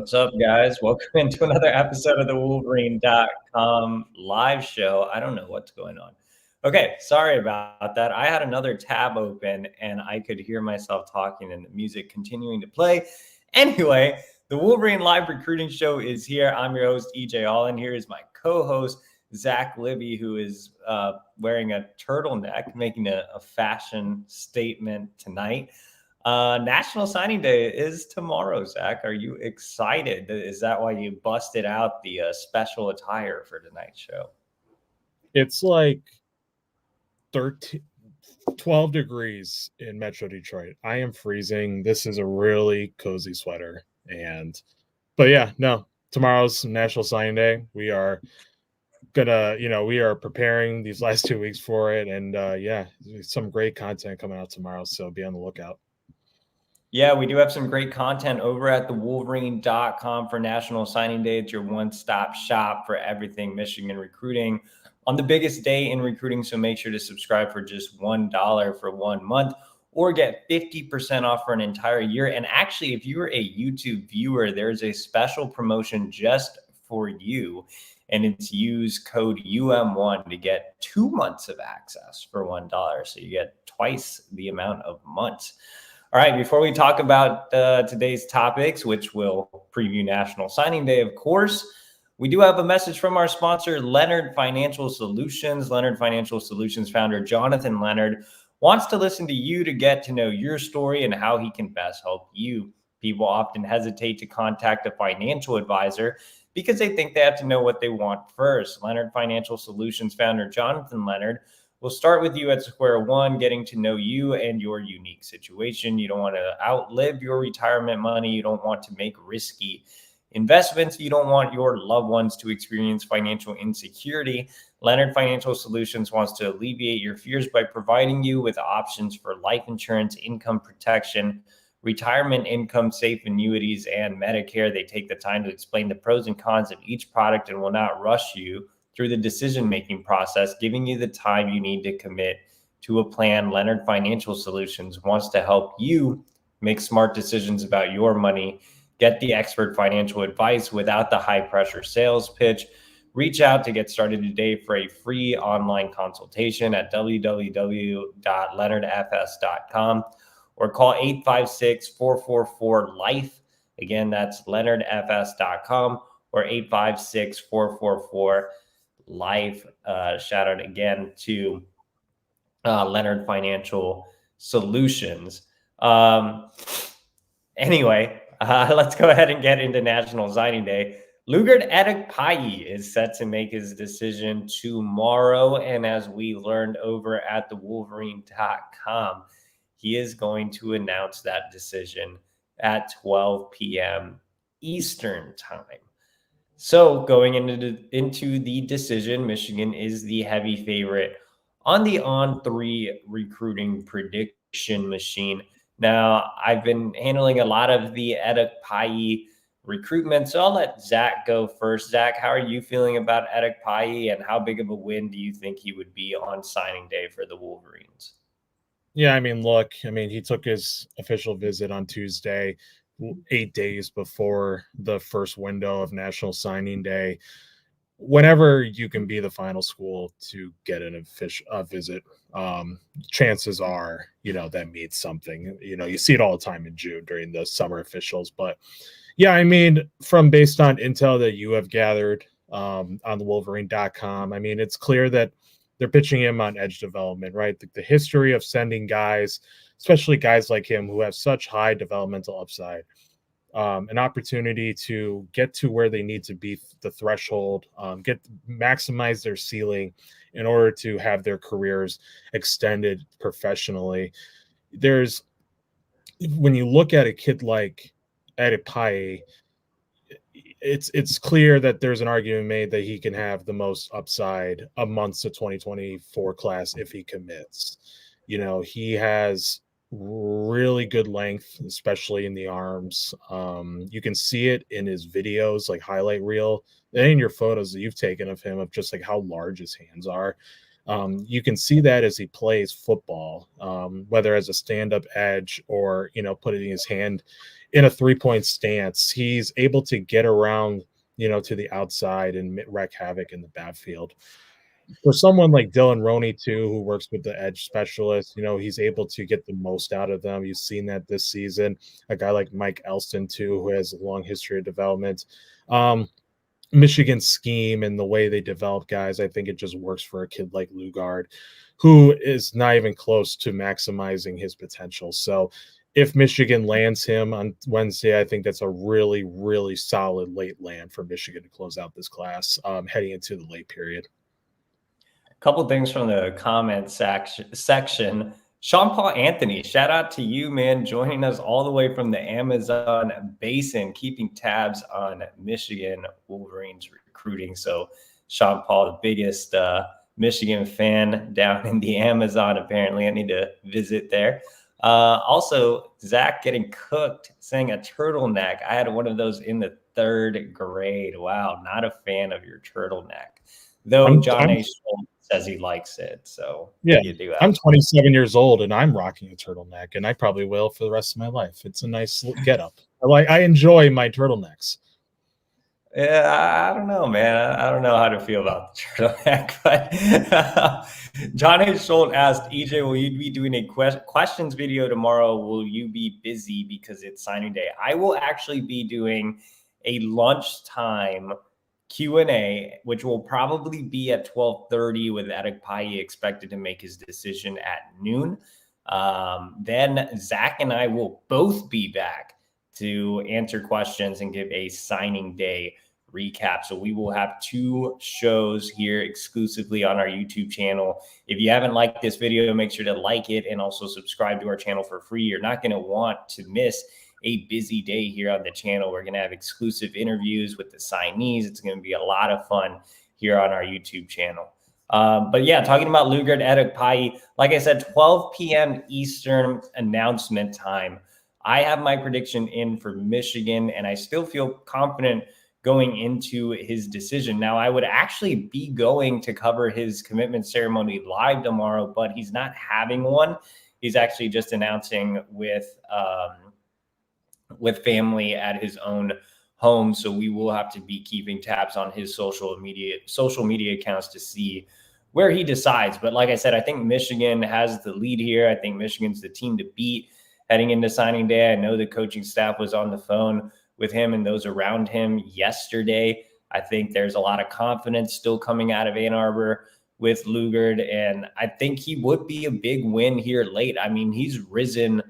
What's up, guys? Welcome into another episode of the Wolverine.com live show. I don't know what's going on. Okay, sorry about that. I had another tab open and I could hear myself talking and the music continuing to play. Anyway, the Wolverine Live Recruiting Show is here. I'm your host, EJ Allen. Here is my co-host, Zach Libby, who is wearing a turtleneck, making a fashion statement tonight. National Signing Day is tomorrow, Zach. Are you excited? Is that why you busted out the special attire for tonight's show? It's like 12 degrees in Metro Detroit. I am freezing. This is a really cozy sweater. But yeah, no, tomorrow's National Signing Day. We are we are preparing these last 2 weeks for it. And yeah, some great content coming out tomorrow. So be on the lookout. Yeah, we do have some great content over at thewolverine.com for National Signing Day. It's your one-stop shop for everything Michigan recruiting on the biggest day in recruiting. So make sure to subscribe for just $1 for 1 month or get 50% off for an entire year. And actually, if you're a YouTube viewer, there's a special promotion just for you. And it's use code UM1 to get 2 months of access for $1. So you get twice the amount of months. All right, before we talk about today's topics, which will preview National Signing Day, of course, we do have a message from our sponsor, Leonard Financial Solutions. Leonard Financial Solutions founder Jonathan Leonard wants to listen to you to get to know your story and how he can best help you. People often hesitate to contact a financial advisor because they think they have to know what they want first. Leonard Financial Solutions founder Jonathan Leonard will start with you at square one, getting to know you and your unique situation. You don't want to outlive your retirement money. You don't want to make risky investments. You don't want your loved ones to experience financial insecurity. Leonard Financial Solutions wants to alleviate your fears by providing you with options for life insurance, income protection, retirement income, safe annuities, and Medicare. They take the time to explain the pros and cons of each product and will not rush you through the decision-making process, giving you the time you need to commit to a plan. Leonard Financial Solutions wants to help you make smart decisions about your money. Get the expert financial advice without the high-pressure sales pitch. Reach out to get started today for a free online consultation at www.leonardfs.com or call 856-444-LIFE. Again, that's leonardfs.com or 856-444-LIFE. Shout out again to Leonard Financial Solutions. Anyway, let's go ahead and get into National Signing Day. Lugard Edokpayi is set to make his decision tomorrow. And as we learned over at thewolverine.com, he is going to announce that decision at 12 p.m. Eastern time. So going into the decision, Michigan is the heavy favorite on the On3 recruiting prediction machine. Now, I've been handling a lot of the Edokpayi recruitment, so I'll let Zach go first. Zach, how are you feeling about Edokpayi, and how big of a win do you think he would be on signing day for the Wolverines? Yeah, he took his official visit on Tuesday, 8 days before the first window of National Signing Day. Whenever you can be the final school to get an official visit, chances are, that means something. You see it all the time in June during the summer officials. But yeah, from based on intel that you have gathered on the Wolverine.com, it's clear that they're pitching him on edge development, right? The history of sending guys, especially guys like him who have such high developmental upside, an opportunity to get to where they need to be, the threshold, maximize their ceiling in order to have their careers extended professionally. When you look at a kid like Edokpayi, it's clear that there's an argument made that he can have the most upside amongst the 2024 class if he commits. He has really good length, especially in the arms. You can see it in his videos, like highlight reel, and in your photos that you've taken of him, of just like how large his hands are. You can see that as he plays football, whether as a stand-up edge or, putting his hand in a three-point stance. He's able to get around, to the outside and wreak havoc in the backfield. For someone like Dylan Roney too, who works with the edge specialist, he's able to get the most out of them. You've seen that this season. A guy like Mike Elston too, who has a long history of development. Michigan's scheme and the way they develop guys, I think it just works for a kid like Lugard, who is not even close to maximizing his potential. So if Michigan lands him on Wednesday, I think that's a really, really solid late land for Michigan to close out this class heading into the late period. Couple things from the comment section. Sean Paul Anthony, shout out to you, man, joining us all the way from the Amazon basin, keeping tabs on Michigan Wolverines recruiting. So Sean Paul, the biggest Michigan fan down in the Amazon, apparently. I need to visit there. Also, Zach getting cooked, saying a turtleneck. I had one of those in the 3rd grade. Wow, not a fan of your turtleneck. Though John A. Schultz says he likes it. So yeah, you do. I'm 27 years old and I'm rocking a turtleneck, and I probably will for the rest of my life. It's a nice getup. I enjoy my turtlenecks. Yeah, I don't know, man. I don't know how to feel about the turtleneck, but John A. Schultz asked, EJ, will you be doing a questions video tomorrow? Will you be busy because it's signing day? I will actually be doing a lunchtime Q&A, which will probably be at 12:30 with Edokpayi expected to make his decision at noon. Then Zach and I will both be back to answer questions and give a signing day recap. So we will have 2 shows here exclusively on our YouTube channel. If you haven't liked this video, make sure to like it and also subscribe to our channel for free. You're not going to want to miss a busy day here on the channel. We're going to have exclusive interviews with the signees. It's going to be a lot of fun here on our YouTube channel. But yeah, talking about Lugard Edokpayi, like I said, 12 p.m. Eastern announcement time. I have my prediction in for Michigan, and I still feel confident going into his decision. Now, I would actually be going to cover his commitment ceremony live tomorrow, but he's not having one. He's actually just announcing with family at his own home. So we will have to be keeping tabs on his social media accounts to see where he decides. But like I said, I think Michigan has the lead here. I think Michigan's the team to beat heading into signing day. I know the coaching staff was on the phone with him and those around him yesterday. I think there's a lot of confidence still coming out of Ann Arbor with Lugard, and I think he would be a big win here late. I mean, he's risen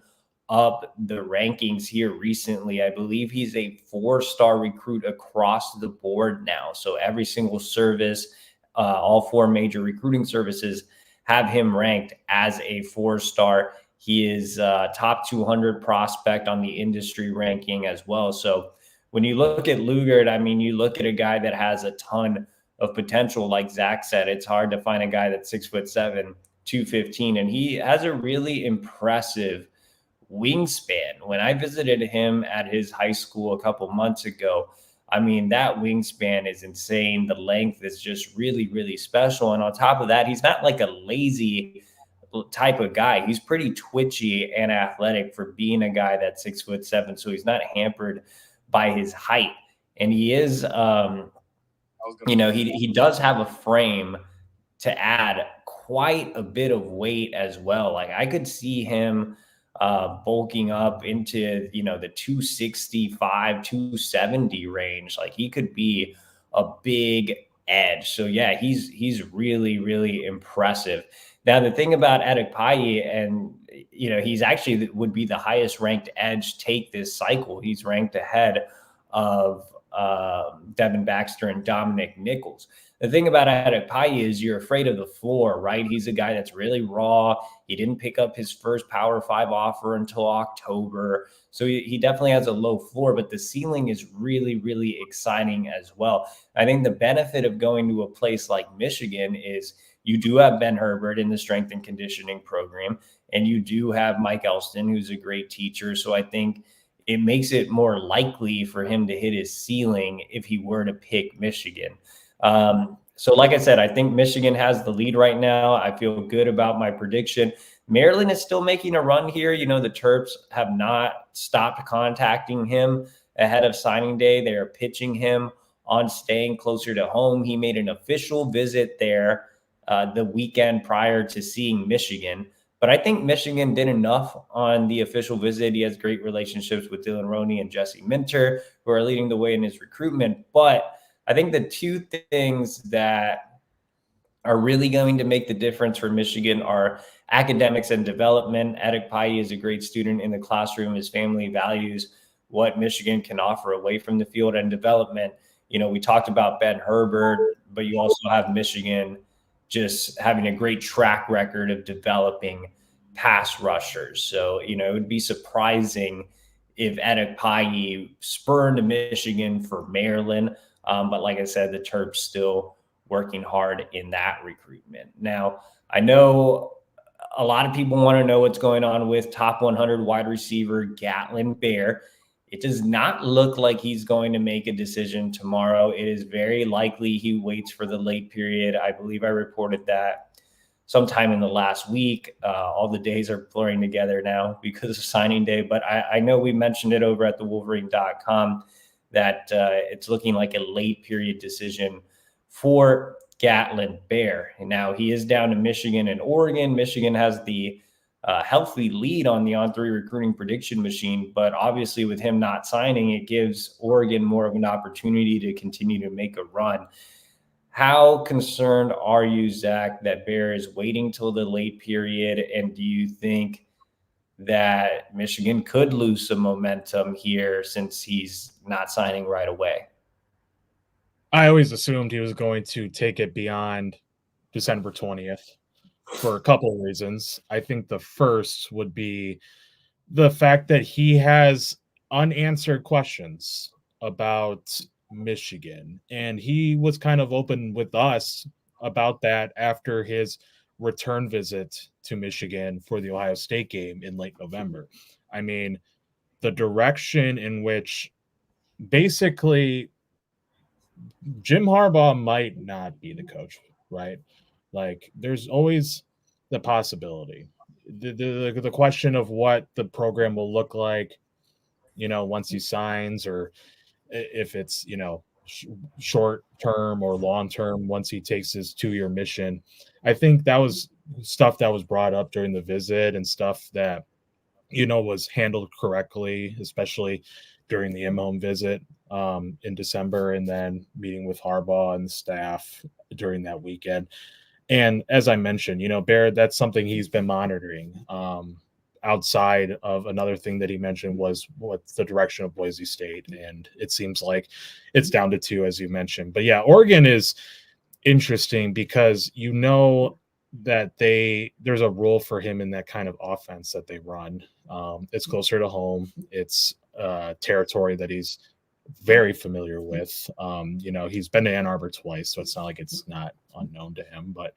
up the rankings here recently. I believe he's a 4-star recruit across the board now. So every single service, all 4 major recruiting services have him ranked as a 4-star. He is top 200 prospect on the industry ranking as well. So when you look at Lugard, I mean, you look at a guy that has a ton of potential. Like Zach said, it's hard to find a guy that's 6'7", 215, and he has a really impressive wingspan. When I visited him at his high school a couple months ago, I mean, that wingspan is insane. The length is just really, really special. And on top of that, he's not like a lazy type of guy. He's pretty twitchy and athletic for being a guy that's 6'7". So he's not hampered by his height. And he is, he does have a frame to add quite a bit of weight as well. Like I could see him bulking up into, the 265, 270 range. Like he could be a big edge. So yeah, he's really, really impressive. Now, the thing about Edokpayi, and, he's actually would be the highest ranked edge take this cycle. He's ranked ahead of Devin Baxter and Dominic Nichols. The thing about Edokpayi is you're afraid of the floor, right? He's a guy that's really raw. He didn't pick up his first Power 5 offer until October. So he definitely has a low floor, but the ceiling is really, really exciting as well. I think the benefit of going to a place like Michigan is you do have Ben Herbert in the strength and conditioning program, and you do have Mike Elston, who's a great teacher. So I think it makes it more likely for him to hit his ceiling if he were to pick Michigan. So, like I said, I think Michigan has the lead right now. I feel good about my prediction. Maryland is still making a run here. You know, the Terps have not stopped contacting him ahead of signing day. They are pitching him on staying closer to home. He made an official visit there the weekend prior to seeing Michigan. But I think Michigan did enough on the official visit. He has great relationships with Dylan Roney and Jesse Minter, who are leading the way in his recruitment. But I think the two things that are really going to make the difference for Michigan are academics and development. Edokpayi is a great student in the classroom. His family values what Michigan can offer away from the field, and development. You know, we talked about Ben Herbert, but you also have Michigan just having a great track record of developing pass rushers. So, you know, it would be surprising if Edokpayi spurned Michigan for Maryland. But like I said, the Terps still working hard in that recruitment. Now, I know a lot of people want to know what's going on with top 100 wide receiver Gatlin Bear. It does not look like he's going to make a decision tomorrow. It is very likely he waits for the late period. I believe I reported that sometime in the last week. All the days are blurring together now because of signing day, but I know we mentioned it over at thewolverine.com that it's looking like a late period decision for Gatlin Bear. And now he is down to Michigan and Oregon. Michigan has the healthy lead on the On3 recruiting prediction machine, but obviously with him not signing, it gives Oregon more of an opportunity to continue to make a run. How concerned are you, Zach, that Bear is waiting till the late period? And do you think that Michigan could lose some momentum here since he's not signing right away? I always assumed he was going to take it beyond December 20th for a couple of reasons. I think the first would be the fact that he has unanswered questions about Michigan. And he was kind of open with us about that after his return visit to Michigan for the Ohio State game in late November. I mean, the direction in which basically Jim Harbaugh might not be the coach, right? Like, there's always the possibility. The question of what the program will look like, you know, once he signs, or if it's, you know, short term or long term once he takes his 2-year mission. I think that was stuff that was brought up during the visit and stuff that, you know, was handled correctly, especially during the in-home visit in December, and then meeting with Harbaugh and the staff during that weekend. And as I mentioned, you know, Barrett, that's something he's been monitoring. Outside of another thing that he mentioned was what's the direction of Boise State. And it seems like it's down to 2, as you mentioned. But yeah, Oregon is interesting because, you know, that there's a role for him in that kind of offense that they run. It's closer to home. It's territory that he's very familiar with. You know, he's been to Ann Arbor twice, so it's not like it's not unknown to him. But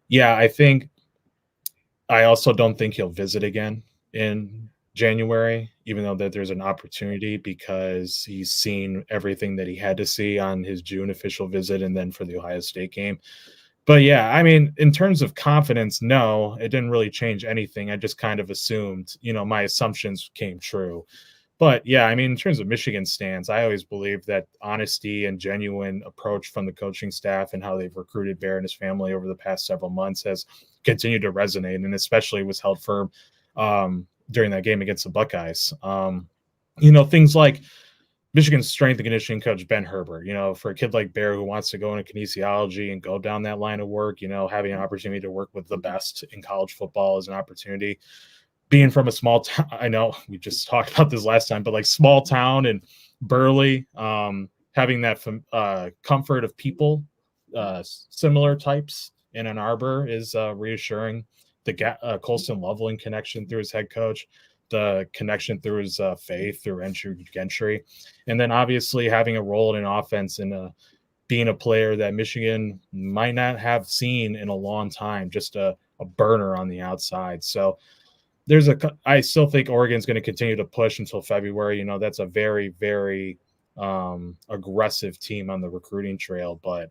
yeah, I also don't think he'll visit again in January, even though that there's an opportunity, because he's seen everything that he had to see on his June official visit and then for the Ohio State game. But yeah, I mean, in terms of confidence, no, it didn't really change anything. I just kind of assumed, you know, my assumptions came true. But yeah, I mean, in terms of Michigan stands, I always believe that honesty and genuine approach from the coaching staff and how they've recruited Bear and his family over the past several months has continued to resonate, and especially was held firm during that game against the Buckeyes. You know, things like Michigan's strength and conditioning coach, Ben Herbert, you know, for a kid like Bear who wants to go into kinesiology and go down that line of work, you know, having an opportunity to work with the best in college football is an opportunity. Being from a small town, I know we just talked about this last time, but like small town and Burley, having that comfort of people, similar types in Ann Arbor is reassuring. The Colston Loveland connection through his head coach, the connection through his faith through Andrew Gentry, and then obviously having a role in an offense and being a player that Michigan might not have seen in a long time, just a burner on the outside. So I still think Oregon's going to continue to push until February. You know, that's a very, very aggressive team on the recruiting trail. But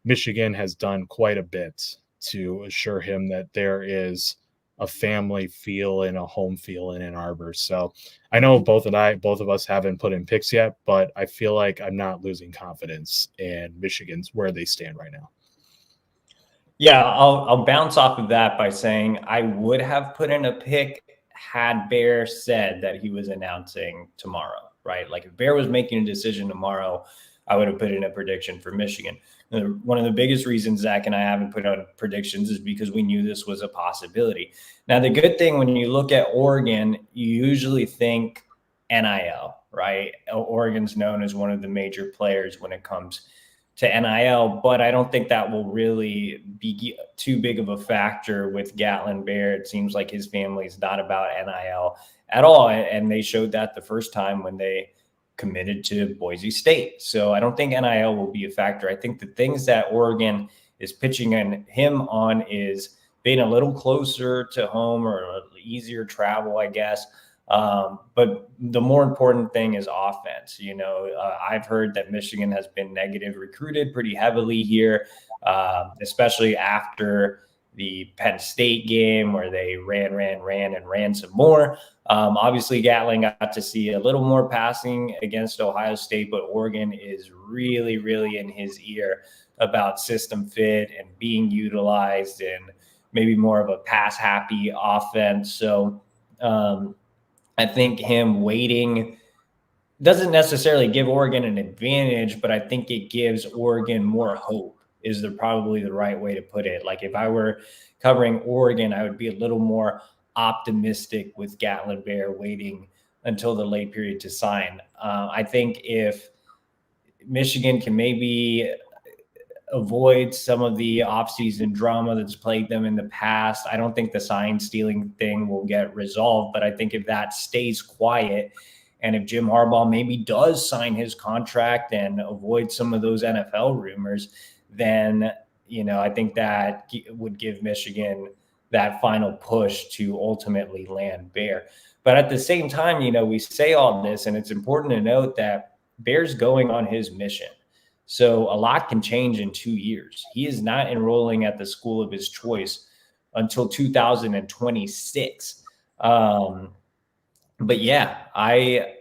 Michigan has done quite a bit to assure him that there is a family feel and a home feel in Ann Arbor. So I know both of us haven't put in picks yet, but I feel like I'm not losing confidence in Michigan's where they stand right now. Yeah, I'll bounce off of that by saying I would have put in a pick had Bear said that he was announcing tomorrow, right? Like if Bear was making a decision tomorrow, I would have put in a prediction for Michigan. One of the biggest reasons Zach and I haven't put out predictions is because we knew this was a possibility. Now, the good thing when you look at Oregon, you usually think NIL, right? Oregon's known as one of the major players when it comes to NIL, but I don't think that will really be too big of a factor with Gatlin Bear. It seems like his family is not about NIL at all. And they showed that the first time when they committed to Boise State. So I don't think NIL will be a factor. I think the things that Oregon is pitching him on is being a little closer to home or easier travel, I guess. But the more important thing is offense. I've heard that Michigan has been negative recruited pretty heavily here, especially after the Penn State game where they ran some more. Obviously, Gatling got to see a little more passing against Ohio State, but Oregon is really, really in his ear about system fit and being utilized and maybe more of a pass happy offense. So, I think him waiting doesn't necessarily give Oregon an advantage, but I think it gives Oregon more hope is probably the right way to put it. Like if I were covering Oregon, I would be a little more optimistic with Gatlin Bear waiting until the late period to sign. I think if Michigan can maybe avoid some of the offseason drama that's plagued them in the past. I don't think the sign stealing thing will get resolved, but I think if that stays quiet and if Jim Harbaugh maybe does sign his contract and avoid some of those NFL rumors, then, I think that would give Michigan that final push to ultimately land Bear. But at the same time, we say all this, and it's important to note that Bear's going on his mission. So a lot can change in 2 years. He is not enrolling at the school of his choice until 2026. But yeah, I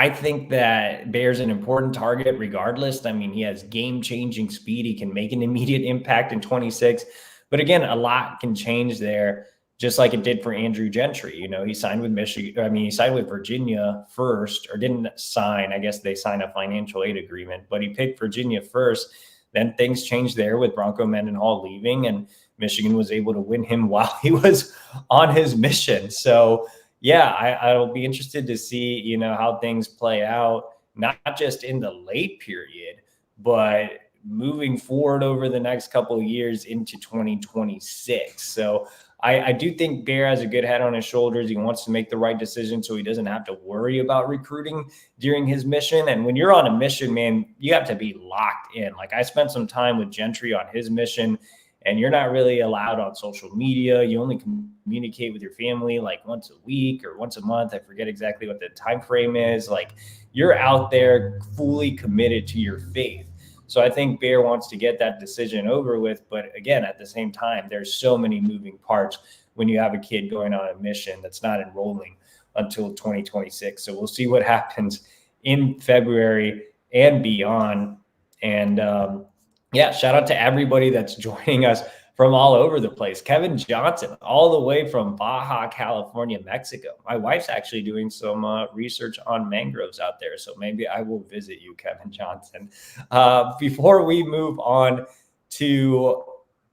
think that Bear's an important target regardless. I mean, he has game-changing speed. He can make an immediate impact in 26. But again, a lot can change there, just like it did for Andrew Gentry. He signed with Michigan. He signed with Virginia first, or didn't sign. I guess they signed a financial aid agreement, but he picked Virginia first. Then things changed there with Bronco Mendenhall leaving, and Michigan was able to win him while he was on his mission. So, yeah, I'll be interested to see, how things play out, not just in the late period, but moving forward over the next couple of years into 2026. So I do think Bear has a good head on his shoulders. He wants to make the right decision so he doesn't have to worry about recruiting during his mission. And when you're on a mission, man, you have to be locked in. Like I spent some time with Gentry on his mission, and you're not really allowed on social media. You only communicate with your family like once a week or once a month. I forget exactly what the time frame is. Like you're out there fully committed to your faith. So I think Bear wants to get that decision over with. But again, at the same time, there's so many moving parts when you have a kid going on a mission that's not enrolling until 2026. So we'll see what happens in February and beyond. And shout out to everybody that's joining us from all over the place. Kevin Johnson, all the way from Baja, California, Mexico. My wife's actually doing some research on mangroves out there, so maybe I will visit you, Kevin Johnson. Before we move on to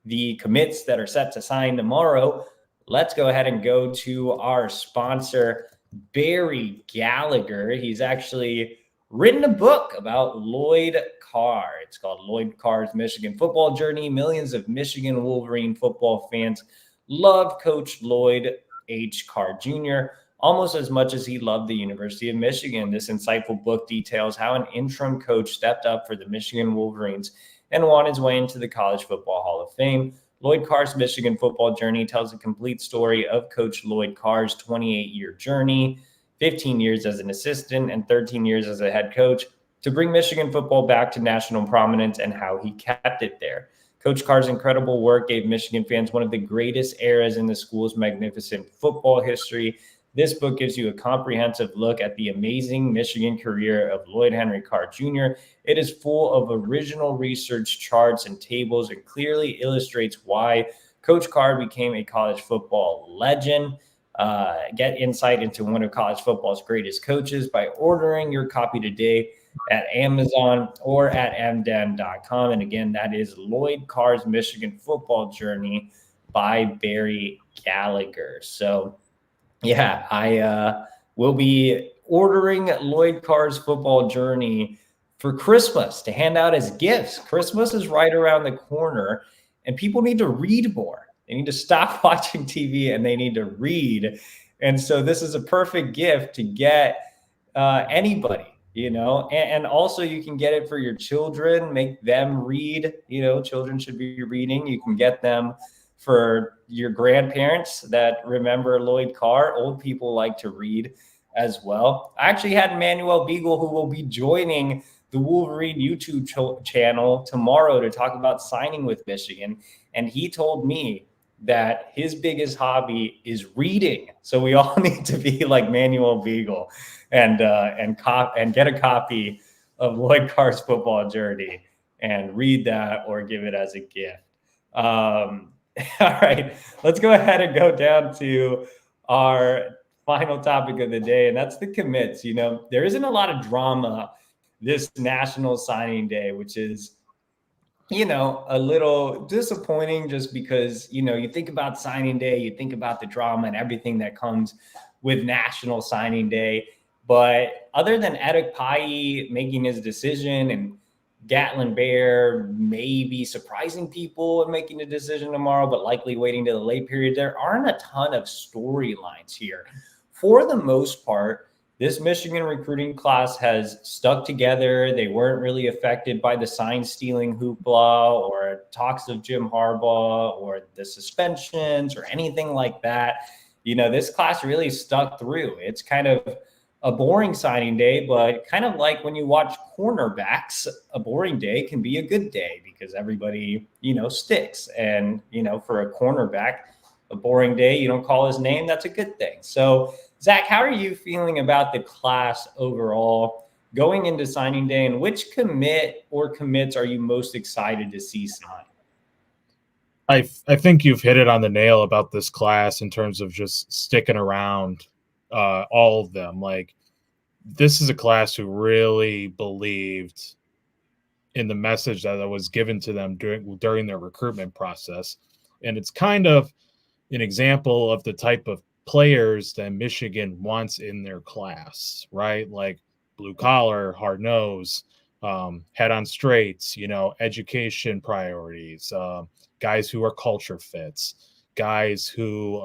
the commits that are set to sign tomorrow, let's go ahead and go to our sponsor, Barry Gallagher. He's actually written a book about Lloyd Carr. It's called Lloyd Carr's Michigan Football Journey. Millions of Michigan Wolverine football fans love Coach Lloyd H. Carr Jr. almost as much as he loved the University of Michigan. This insightful book details how an interim coach stepped up for the Michigan Wolverines and won his way into the College Football Hall of Fame. Lloyd Carr's Michigan Football Journey tells a complete story of Coach Lloyd Carr's 28-year journey, 15 years as an assistant and 13 years as a head coach, to bring Michigan football back to national prominence and how he kept it there. Coach Carr's incredible work gave Michigan fans one of the greatest eras in the school's magnificent football history. This book gives you a comprehensive look at the amazing Michigan career of Lloyd Henry Carr Jr. It is full of original research, charts, and tables, and clearly illustrates why Coach Carr became a college football legend. Get insight into one of college football's greatest coaches by ordering your copy today at Amazon or at mden.com. And again, that is Lloyd Carr's Michigan Football Journey by Barry Gallagher. So, yeah, I will be ordering Lloyd Carr's Football Journey for Christmas to hand out as gifts. Christmas is right around the corner, and people need to read more. They need to stop watching TV and they need to read. And so this is a perfect gift to get anybody, and also you can get it for your children, make them read. Children should be reading. You can get them for your grandparents that remember Lloyd Carr. Old people like to read as well. I actually had Manuel Beagle, who will be joining the Wolverine YouTube channel tomorrow to talk about signing with Michigan. And he told me that his biggest hobby is reading. So we all need to be like Manuel Beagle and get a copy of Lloyd Carr's Football Journey and read that or give it as a gift. All right, let's go ahead and go down to our final topic of the day, and that's the commits. There isn't a lot of drama this National Signing Day, which is, a little disappointing just because, you think about signing day, you think about the drama and everything that comes with National Signing Day. But other than Edokpayi making his decision and Gatlin Bear maybe surprising people and making a decision tomorrow, but likely waiting to the late period, there aren't a ton of storylines here. For the most part, this Michigan recruiting class has stuck together. They weren't really affected by the sign stealing hoopla or talks of Jim Harbaugh or the suspensions or anything like that. This class really stuck through. It's kind of a boring signing day, but kind of like when you watch cornerbacks, a boring day can be a good day because everybody, sticks. And, for a cornerback, a boring day, you don't call his name, that's a good thing. So, Zach, how are you feeling about the class overall going into signing day, and which commit or commits are you most excited to see sign? I think you've hit it on the nail about this class in terms of just sticking around, all of them. Like, this is a class who really believed in the message that was given to them during their recruitment process. And it's kind of an example of the type of players that Michigan wants in their class, right? Like blue collar, hard nose, head on straights, education priorities, guys who are culture fits, guys who,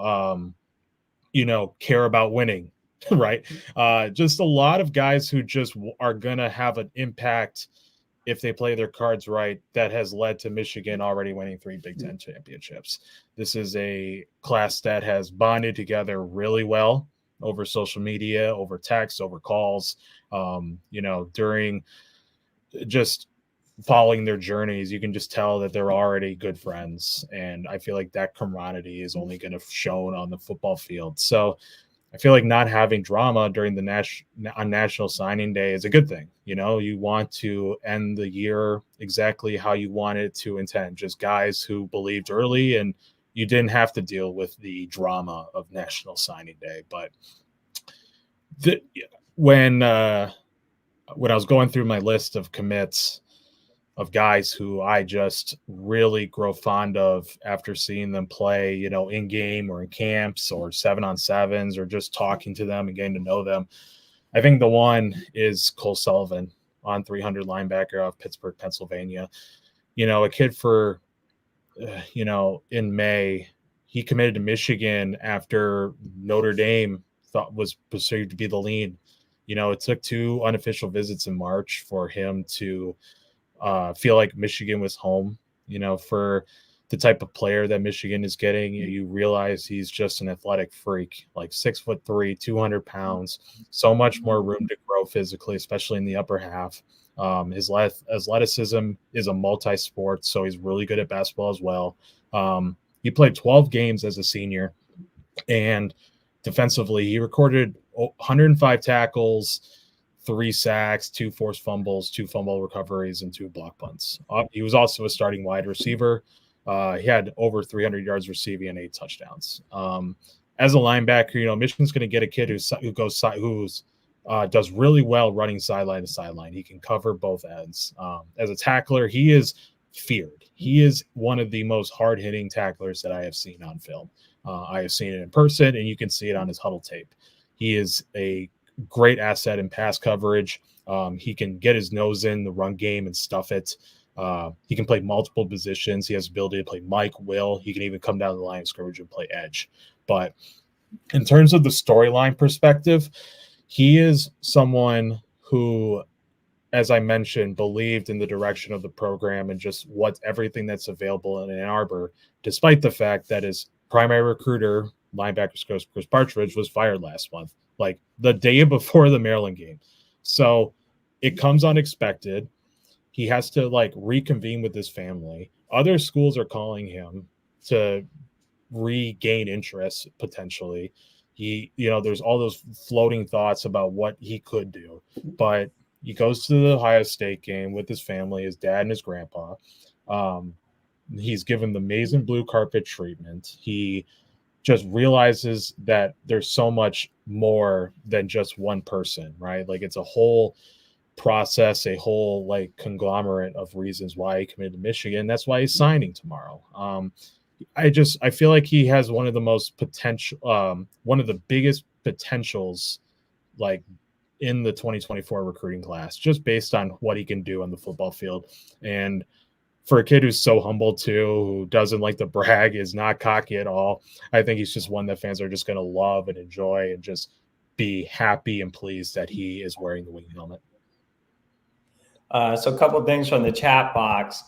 care about winning, right? Just a lot of guys who just are going to have an impact if they play their cards right. That has led to Michigan already winning 3 Big Ten championships. This is a class that has bonded together really well over social media, over text, over calls, during just following their journeys. You can just tell that they're already good friends. And I feel like that camaraderie is only going to shown on the football field. So I feel like not having drama during the on National Signing Day is a good thing. You want to end the year exactly how you want it to intend. Just guys who believed early, and you didn't have to deal with the drama of National Signing Day. But when I was going through my list of commits of guys who I just really grow fond of after seeing them play, in game or in camps or 7-on-7s or just talking to them and getting to know them, I think the one is Cole Sullivan, on 300 linebacker of Pittsburgh, Pennsylvania. A kid for, in May, he committed to Michigan after Notre Dame was perceived to be the lead. It took 2 unofficial visits in March for him to feel like Michigan was home. For the type of player that Michigan is getting, you realize he's just an athletic freak, like 6'3", 200 pounds, so much more room to grow physically, especially in the upper half. His athleticism is a multi-sport, so he's really good at basketball as well. He played 12 games as a senior, and defensively, he recorded 105 tackles, 3 sacks, 2 forced fumbles, 2 fumble recoveries, and 2 block punts. He was also a starting wide receiver. He had over 300 yards receiving and 8 touchdowns. As a linebacker, Michigan's going to get a kid who does really well running sideline to sideline. He can cover both ends. As a tackler, he is feared. He is one of the most hard-hitting tacklers that I have seen on film. I have seen it in person, and you can see it on his huddle tape. He is a great asset in pass coverage. He can get his nose in the run game and stuff it. He can play multiple positions. He has the ability to play Mike, Will. He can even come down the line of scrimmage and play edge. But in terms of the storyline perspective, he is someone who, as I mentioned, believed in the direction of the program and just everything that's available in Ann Arbor, despite the fact that his primary recruiter, linebacker Chris Partridge, was fired last month, like the day before the Maryland game. So it comes unexpected. He has to reconvene with his family. Other schools are calling him to regain interest potentially. There's all those floating thoughts about what he could do, but he goes to the Ohio State game with his family, his dad and his grandpa. He's given the amazing blue carpet treatment. He just realizes that there's so much more than just one person, right? Like it's a whole process, a whole conglomerate of reasons why he committed to Michigan. That's why he's signing tomorrow. I feel like he has one of the most potential, one of the biggest potentials, in the 2024 recruiting class, just based on what he can do on the football field. And for a kid who's so humble too, who doesn't like to brag, is not cocky at all, I think he's just one that fans are just going to love and enjoy and just be happy and pleased that he is wearing the wing helmet. So a couple of things from the chat box.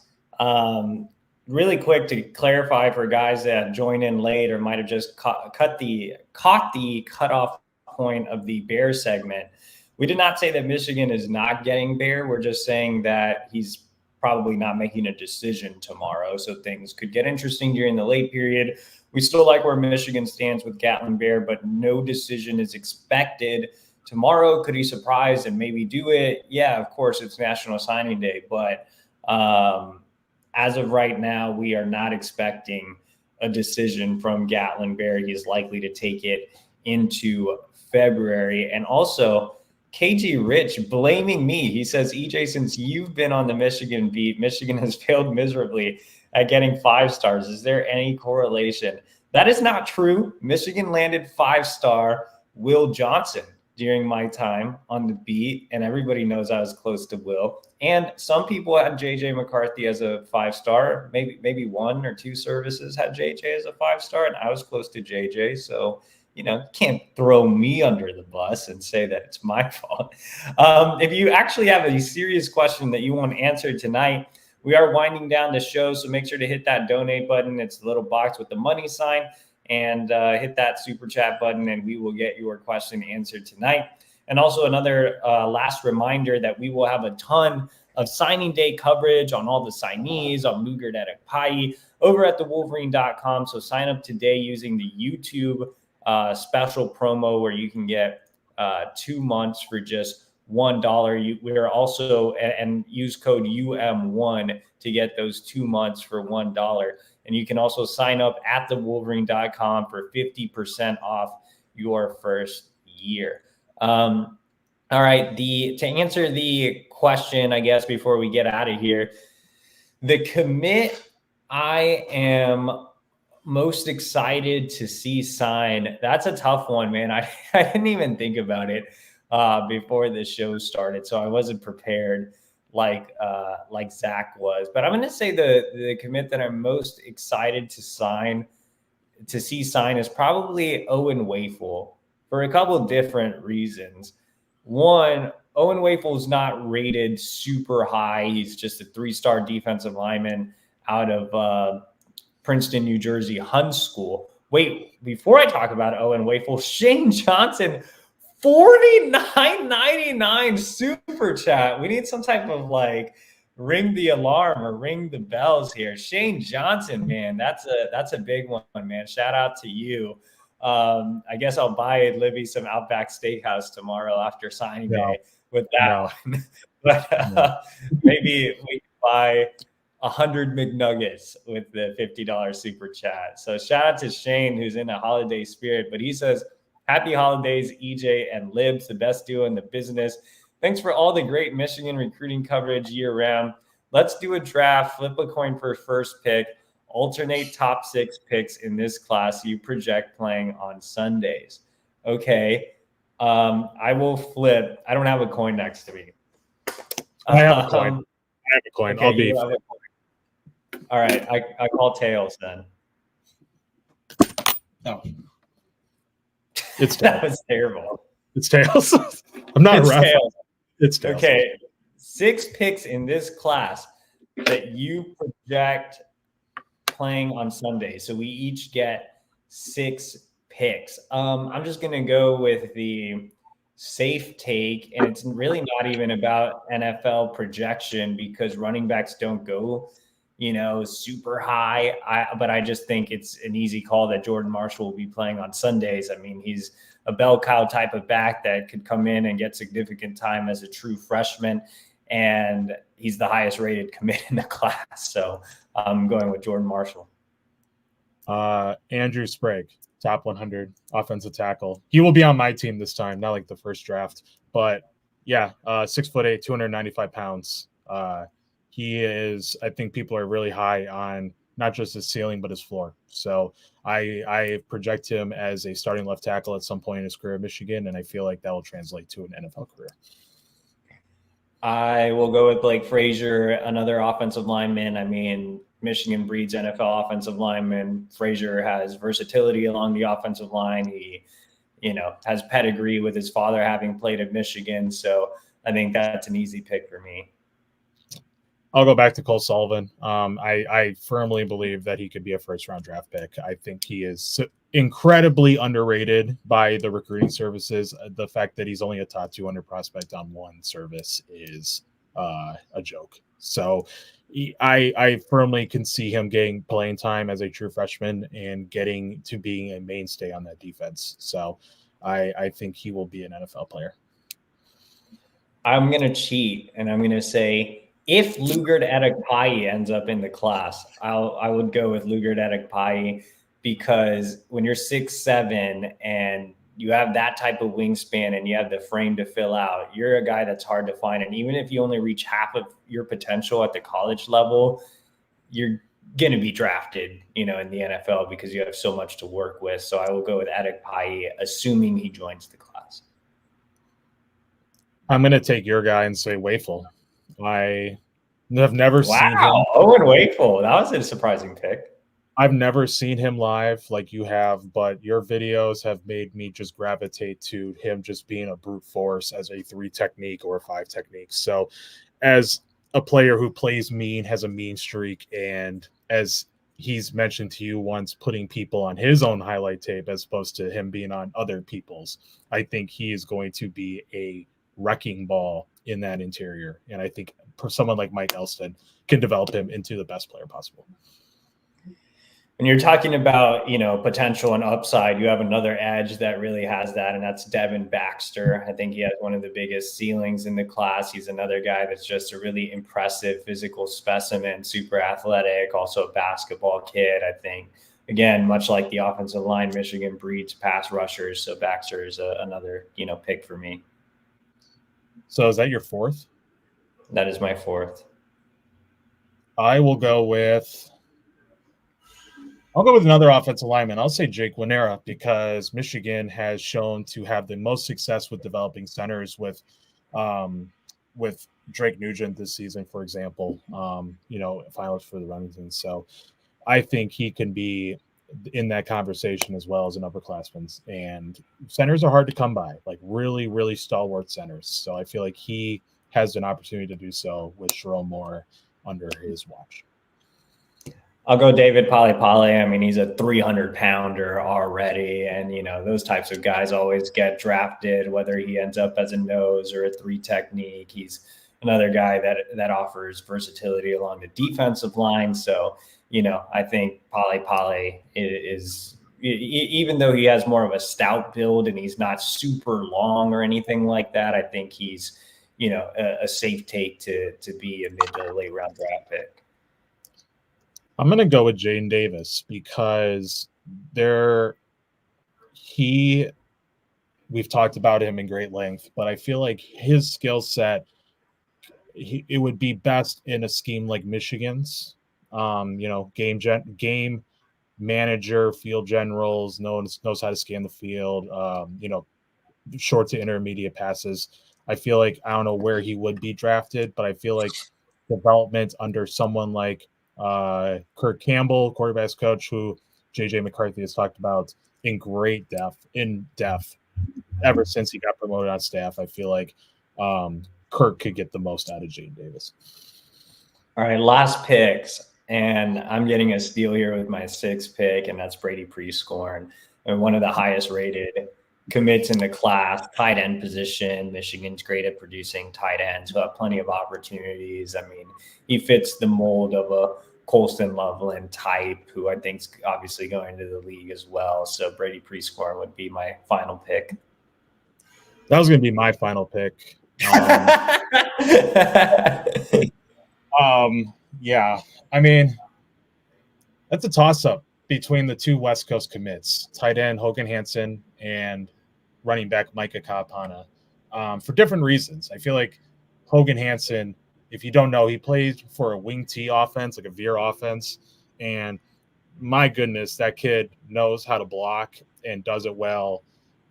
Really quick to clarify for guys that join in late or might have just caught the cutoff point of the Bear segment. We did not say that Michigan is not getting Bear. We're just saying that he's probably not making a decision tomorrow. So things could get interesting during the late period. We still like where Michigan stands with Gatlin Bear, but no decision is expected tomorrow. Could he surprise and maybe do it? Yeah, of course, it's National Signing Day. But as of right now, we are not expecting a decision from Gatlin Bear. He is likely to take it into February. And also, KG Rich blaming me. He says, EJ, since you've been on the Michigan beat, Michigan has failed miserably at getting 5 stars. Is there any correlation? That is not true. Michigan landed 5-star Will Johnson during my time on the beat, and everybody knows I was close to Will. And some people had JJ McCarthy as a 5-star. Maybe 1 or 2 services had JJ as a 5-star, and I was close to JJ. So, you can't throw me under the bus and say that it's my fault. If you actually have a serious question that you want answered tonight, we are winding down the show, so make sure to hit that donate button. It's the little box with the money sign, and hit that super chat button, and we will get your question answered tonight. And also another last reminder that we will have a ton of signing day coverage on all the signees, on Lugard, Edokpayi, over at thewolverine.com. So sign up today using the YouTube special promo where you can get 2 months for just $1. We are also, and use code UM1 to get those 2 months for $1. And you can also sign up at thewolverine.com for 50% off your first year. All right. To answer the question, I guess, before we get out of here, the commit I am most excited to see sign, that's a tough one, man. I didn't even think about it before the show started, so I wasn't prepared like Zach was. But I'm going to say the commit that I'm most excited to see sign is probably Owen Wafel, for a couple of different reasons. One, Owen Wafel is not rated super high. He's just a 3-star defensive lineman out of Princeton, New Jersey, Hun School. Wait, before I talk about Owen Wafel, Shane Johnson, $49.99 super chat. We need some type of like ring the alarm or ring the bells here. Shane Johnson, man, that's a big one, man. Shout out to you. I guess I'll buy Libby some Outback Steakhouse tomorrow after signing day with that one. But maybe we can buy 100 McNuggets with the $50 super chat. So shout out to Shane, who's in a holiday spirit, but he says, happy holidays, EJ and Libs, the best duo in the business. Thanks for all the great Michigan recruiting coverage year round. Let's do a draft, flip a coin for first pick, alternate top 6 picks in this class you project playing on Sundays. Okay. I will flip. I don't have a coin next to me. I have a coin. Okay, I'll be. All right. I call tails then. No. It's that was terrible. It's tails. I'm not it's a ref. Tails. It's tails. Okay. 6 picks in this class that you project playing on Sunday. So we each get 6 picks. I'm just going to go with the safe take, and it's really not even about NFL projection because running backs don't go, super high. But I just think it's an easy call that Jordan Marshall will be playing on Sundays. I mean, he's a bell cow type of back that could come in and get significant time as a true freshman, and he's the highest rated commit in the class. So I'm going with Jordan Marshall. Andrew Sprague, top 100 offensive tackle. He will be on my team this time, not like the first draft, but yeah, 6'8", 295 pounds. He is, I think people are really high on not just his ceiling, but his floor. So I project him as a starting left tackle at some point in his career at Michigan, and I feel like that will translate to an NFL career. I will go with Blake Frazier, another offensive lineman. I mean, Michigan breeds NFL offensive linemen. Frazier has versatility along the offensive line. He, has pedigree with his father having played at Michigan. So I think that's an easy pick for me. I'll go back to Cole Sullivan. I firmly believe that he could be a first-round draft pick. I think he is incredibly underrated by the recruiting services. The fact that he's only a top 200 prospect on one service is a joke. So I firmly can see him getting playing time as a true freshman and getting to being a mainstay on that defense. So I think he will be an NFL player. I'm going to cheat, and I'm going to say, if Lugard Edokpayi ends up in the class, I would go with Lugard Edokpayi because when you're 6'7" and you have that type of wingspan and you have the frame to fill out, you're a guy that's hard to find. And even if you only reach half of your potential at the college level, you're going to be drafted, in the NFL because you have so much to work with. So I will go with Edokpayi, assuming he joins the class. I'm going to take your guy and say Wafel. I have never seen him. Owen Wafel. That was a surprising pick. I've never seen him live like you have, but your videos have made me just gravitate to him just being a brute force as a 3 technique or a 5 technique. So as a player who plays mean, has a mean streak, and as he's mentioned to you once, putting people on his own highlight tape as opposed to him being on other people's, I think he is going to be a wrecking ball in that interior. And I think someone like Mike Elston can develop him into the best player possible. When you're talking about, potential and upside, you have another edge that really has that, and that's Devin Baxter. I think he has one of the biggest ceilings in the class. He's another guy that's just a really impressive physical specimen, super athletic, also a basketball kid. I think, again, much like the offensive line, Michigan breeds pass rushers. So Baxter is another, pick for me. So is that your 4th? That is my 4th. I will go with another offensive lineman. I'll say Jake Winera because Michigan has shown to have the most success with developing centers with Drake Nugent this season, for example, finalist for the Remington. So I think he can be in that conversation as well as an upperclassman. And centers are hard to come by, like really, really stalwart centers. So I feel like he has an opportunity to do so with Sherrone Moore under his watch. I'll go David Polypale. I mean, he's a 300-pounder already. And, those types of guys always get drafted, whether he ends up as a nose or a three technique. He's another guy that offers versatility along the defensive line. So, I think Polypale is, even though he has more of a stout build and he's not super long or anything like that, I think he's, a safe take to be a mid to late round draft pick. I'm going to go with Jaden Davis because we've talked about him in great length, but I feel like his skill set, it would be best in a scheme like Michigan's. Game manager, field generals, knows how to scan the field. Short to intermediate passes. I feel like I don't know where he would be drafted, but I feel like development under someone like Kirk Campbell, quarterbacks coach, who JJ McCarthy has talked about in depth ever since he got promoted on staff. I feel like Kirk could get the most out of Jaden Davis. All right, last picks. And I'm getting a steal here with my 6th pick, and that's Brady Prescorn, and one of the highest rated commits in the class, tight end position. Michigan's great at producing tight ends who have plenty of opportunities. I mean, he fits the mold of a Colston Loveland type, who I think is obviously going to the league as well. So Brady Prescorn would be my final pick. That was going to be my final pick. Yeah, I mean, that's a toss-up between the two West Coast commits, tight end Hogan Hansen and running back Micah Kapana, for different reasons. I feel like Hogan Hansen, if you don't know, he plays for a wing T offense, like a veer offense, and my goodness, that kid knows how to block and does it well.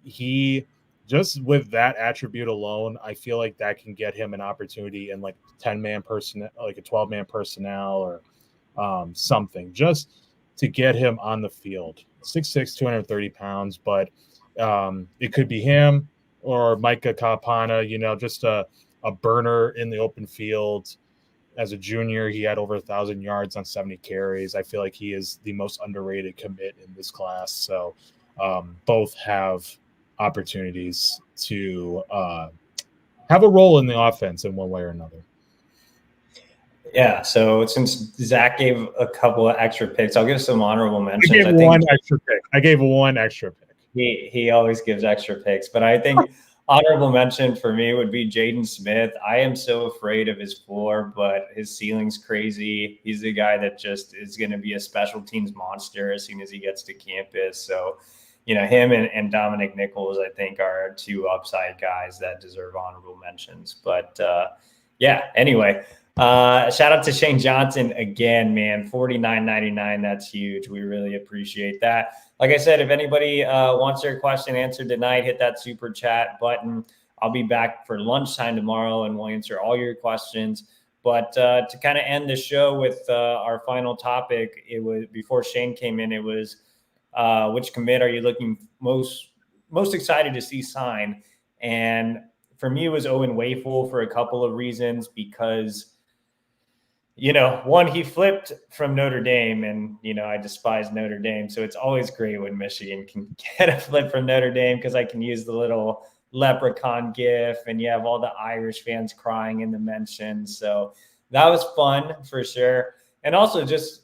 He just with that attribute alone, I feel like that can get him an opportunity in like 10-man personnel, like a 12-man personnel or something, just to get him on the field. 6'6", 230 pounds, but it could be him or Micah Kapana, just a burner in the open field. As a junior, he had over 1,000 yards on 70 carries. I feel like he is the most underrated commit in this class. So both have opportunities to have a role in the offense in one way or another. Yeah, so since Zach gave a couple of extra picks, I'll give some honorable mentions. I gave one extra pick. He always gives extra picks, but I think honorable mention for me would be Jaden Smith. I am so afraid of his floor, but his ceiling's crazy. He's the guy that just is going to be a special teams monster as soon as he gets to campus. So, him and Dominic Nichols, I think, are two upside guys that deserve honorable mentions. But anyway, shout out to Shane Johnson again, man. $49.99. That's huge. We really appreciate that. Like I said, if anybody wants their question answered tonight, hit that super chat button. I'll be back for lunchtime tomorrow, and we'll answer all your questions. But to kind of end the show with our final topic, it was before Shane came in. It was which commit are you looking most excited to see sign? And for me, it was Owen Wafel for a couple of reasons, because one, he flipped from Notre Dame, and, I despise Notre Dame. So it's always great when Michigan can get a flip from Notre Dame, because I can use the little leprechaun gif, and you have all the Irish fans crying in the mentions. So that was fun for sure. And also just,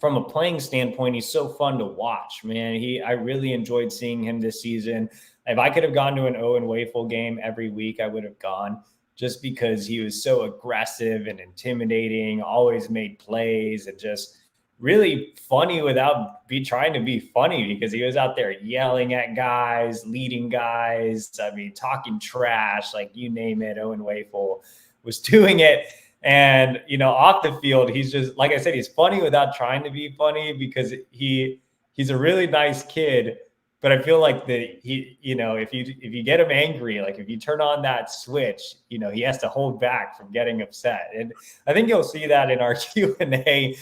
from a playing standpoint, he's so fun to watch, man. I really enjoyed seeing him this season. If I could have gone to an Owen Wafel game every week, I would have gone, just because he was so aggressive and intimidating, always made plays, and just really funny without trying to be funny, because he was out there yelling at guys, leading guys. I mean, talking trash, like you name it, Owen Wafel was doing it. And, off the field, he's just, like I said, he's funny without trying to be funny, because he's a really nice kid. But I feel like if you get him angry, like if you turn on that switch, he has to hold back from getting upset. And I think you'll see that in our Q&A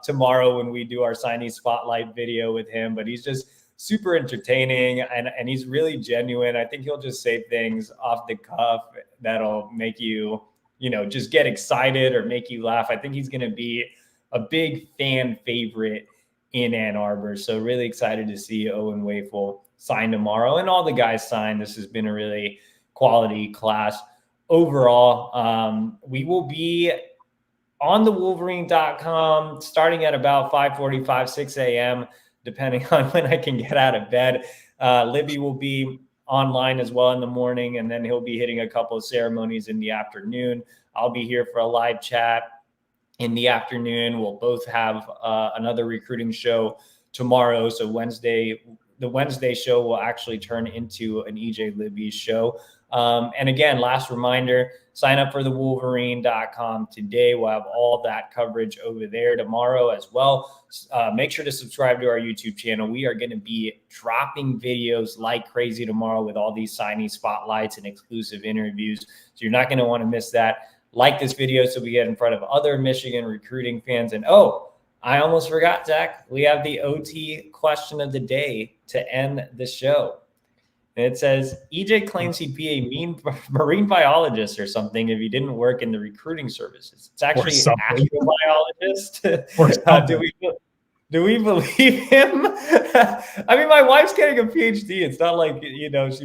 tomorrow when we do our signee spotlight video with him. But he's just super entertaining, and he's really genuine. I think he'll just say things off the cuff that'll make you, just get excited or make you laugh. I think he's going to be a big fan favorite in Ann Arbor. So really excited to see Owen Wafel sign tomorrow, and all the guys sign. This has been a really quality class overall. We will be on thewolverine.com starting at about 5:45, 6 a.m., depending on when I can get out of bed. Libby will be online as well in the morning, and then he'll be hitting a couple of ceremonies in the afternoon. I'll be here for a live chat in the afternoon. We'll both have another recruiting show tomorrow. So the Wednesday show will actually turn into an EJ Libby show. And again, last reminder, sign up for thewolverine.com today. We'll have all that coverage over there tomorrow as well. Make sure to subscribe to our YouTube channel. We are going to be dropping videos like crazy tomorrow with all these signee spotlights and exclusive interviews. So you're not going to want to miss that. Like this video so we get in front of other Michigan recruiting fans. And I almost forgot, Zach. We have the OT question of the day to end the show. And it says, EJ claims he'd be a marine biologist or something if he didn't work in the recruiting services. It's actually an astrobiologist. Do we believe him? I mean, my wife's getting a PhD. It's not like, she was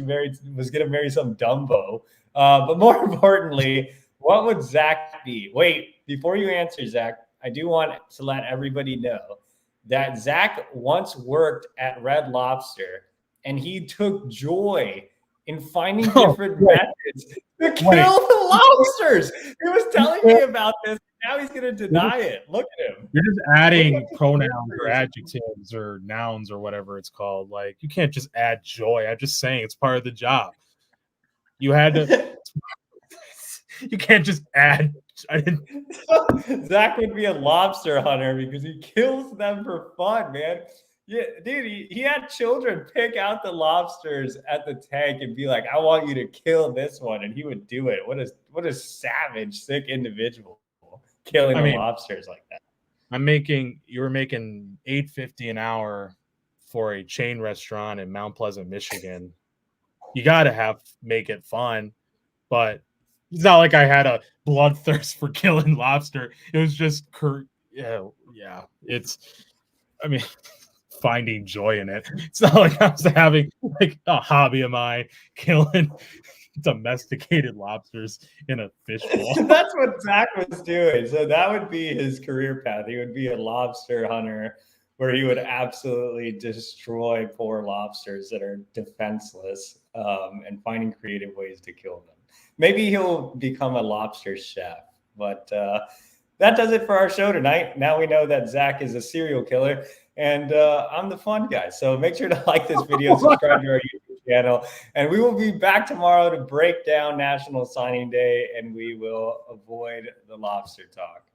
going to marry some Dumbo. But more importantly, what would Zach be? Wait, before you answer, Zach, I do want to let everybody know that Zach once worked at Red Lobster, and he took joy in finding different methods to kill the lobsters. He was telling me about this. Now he's going to deny it. Look at him. You're just adding pronouns or adjectives or nouns or whatever it's called. Like, you can't just add joy. I'm just saying it's part of the job. You had to. You can't just add. Zach would be a lobster hunter because he kills them for fun, man. Yeah, dude, he had children pick out the lobsters at the tank and be like, I want you to kill this one. And he would do it. What a savage, sick individual killing the lobsters like that. You were making $8.50 an hour for a chain restaurant in Mount Pleasant, Michigan. You got to make it fun, but it's not like I had a bloodthirst for killing lobster. It was just, finding joy in it. It's not like I was having like a hobby of mine killing domesticated lobsters in a fishbowl. That's what Zach was doing. So that would be his career path. He would be a lobster hunter where he would absolutely destroy poor lobsters that are defenseless, and finding creative ways to kill them. Maybe he'll become a lobster chef, but that does it for our show tonight. Now we know that Zach is a serial killer, and I'm the fun guy. So make sure to like this video, subscribe to our YouTube channel, and we will be back tomorrow to break down National Signing Day, and we will avoid the lobster talk.